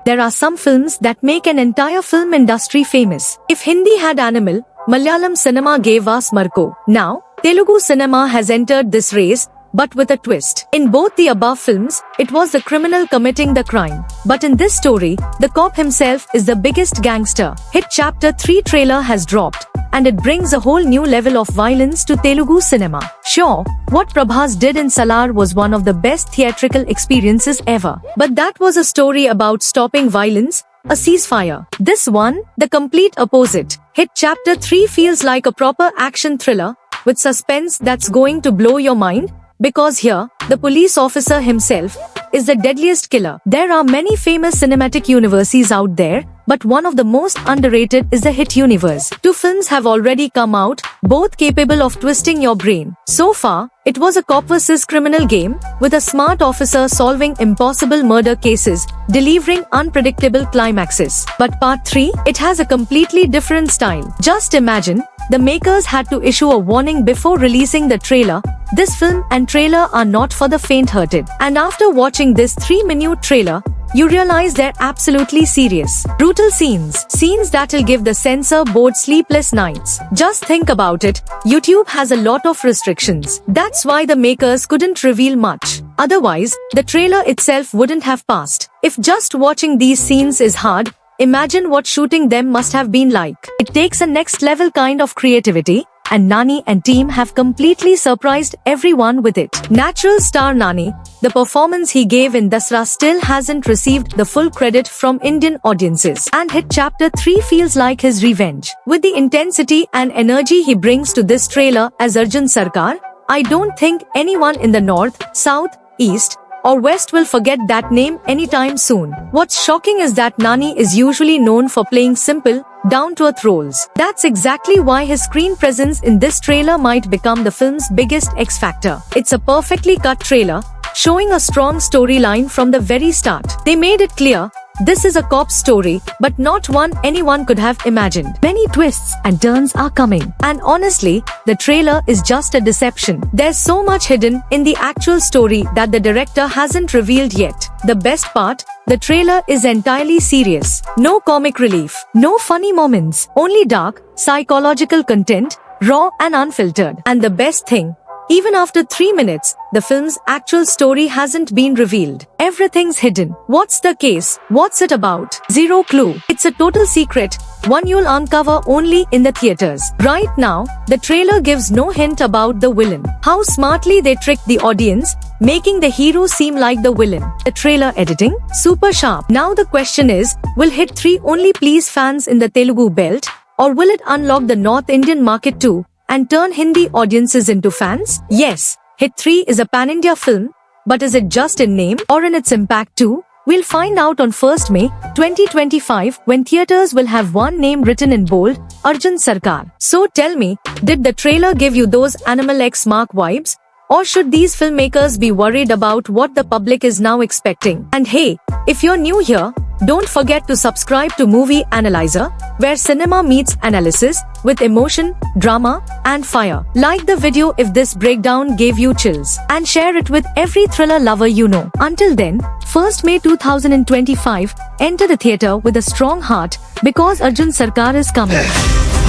There are some films that make an entire film industry famous. If Hindi had Animal, Malayalam cinema gave us Marco. Now, Telugu cinema has entered this race, but with a twist. In both the above films, it was the criminal committing the crime. But in this story, the cop himself is the biggest gangster. Hit Chapter 3 trailer has dropped, and it brings a whole new level of violence to Telugu cinema. Sure, what Prabhas did in Salar was one of the best theatrical experiences ever. But that was a story about stopping violence, a ceasefire. This one, the complete opposite. Hit Chapter 3 feels like a proper action thriller, with suspense that's going to blow your mind. Because here, the police officer himself is the deadliest killer. There are many famous cinematic universes out there, but one of the most underrated is the Hit universe. 2 films have already come out, both capable of twisting your brain. So far, it was a cop versus criminal game, with a smart officer solving impossible murder cases, delivering unpredictable climaxes. But Part 3, it has a completely different style. Just imagine, the makers had to issue a warning before releasing the trailer. This film and trailer are not for the faint-hearted. And after watching this 3-minute trailer, you realize they're absolutely serious. Brutal scenes. Scenes that'll give the censor board sleepless nights. Just think about it, YouTube has a lot of restrictions. That's why the makers couldn't reveal much. Otherwise, the trailer itself wouldn't have passed. If just watching these scenes is hard, imagine what shooting them must have been like. It takes a next level kind of creativity, and Nani and team have completely surprised everyone with it. Natural star Nani, the performance he gave in Dasra still hasn't received the full credit from Indian audiences. And Hit Chapter 3 feels like his revenge. With the intensity and energy he brings to this trailer as Arjun Sarkar, I don't think anyone in the north, south, east, or west will forget that name anytime soon. What's shocking is that Nani is usually known for playing simple, down-to-earth roles. That's exactly why his screen presence in this trailer might become the film's biggest X factor. It's a perfectly cut trailer, showing a strong storyline from the very start. They made it clear, this is a cop story, but not one anyone could have imagined. Many twists and turns are coming. And honestly, the trailer is just a deception. There's so much hidden in the actual story that the director hasn't revealed yet. The best part, the trailer is entirely serious. No comic relief, no funny moments, only dark, psychological content, raw and unfiltered. And the best thing, even after 3 minutes, the film's actual story hasn't been revealed. Everything's hidden. What's the case? What's it about? Zero clue. It's a total secret, one you'll uncover only in the theaters. Right now, the trailer gives no hint about the villain. How smartly they tricked the audience, making the hero seem like the villain. The trailer editing? Super sharp. Now the question is, will Hit 3 only please fans in the Telugu belt, or will it unlock the North Indian market too, and turn Hindi audiences into fans? Yes, Hit 3 is a pan-India film, but is it just in name or in its impact too? We'll find out on 1st May 2025 when theaters will have one name written in bold, Arjun Sarkar. So tell me, did the trailer give you those Animal X Mark vibes? Or should these filmmakers be worried about what the public is now expecting? And hey, if you're new here, don't forget to subscribe to Movie Analyzer, where cinema meets analysis with emotion, drama, and fire. Like the video if this breakdown gave you chills, and share it with every thriller lover you know. Until then, 1st May 2025, enter the theater with a strong heart, because Arjun Sarkar is coming.